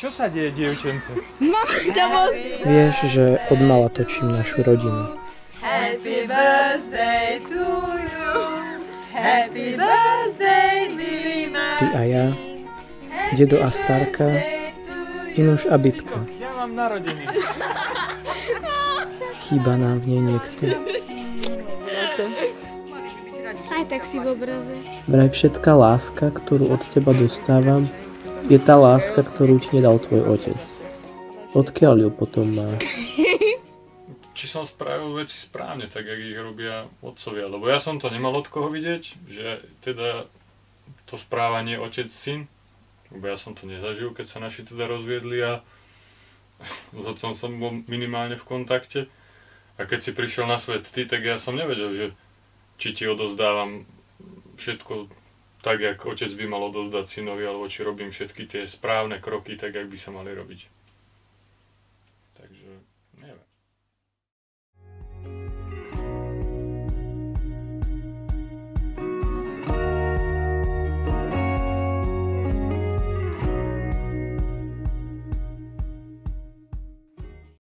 Čo sa deje, dievčence? Vieš, že od mala točím našu rodinu. Happy birthday to you. Happy birthday, milý Martin. Ty a ja, dedo a starka, Inuš a Bibka. Ja mám narodení. Chýba nám v nej niekto. Aj tak si v obraze. Vraj všetká láska, ktorú od teba dostávam, je tá láska, ktorú ti nedal tvoj otec. Odkiaľ ju potom máš? Či som spravil veci správne, tak jak ich robia otcovia. Lebo ja som to nemal od koho vidieť, že teda to správanie otec-syn, lebo ja som to nezažil, keď sa naši teda rozviedli a s otcom som bol minimálne v kontakte. A keď si prišiel na svet ty, tak ja som nevedel, že či ti odozdávam všetko tak, jak otec by mal odozdať synovi, alebo či robím všetky tie správne kroky tak, jak by sa mali robiť.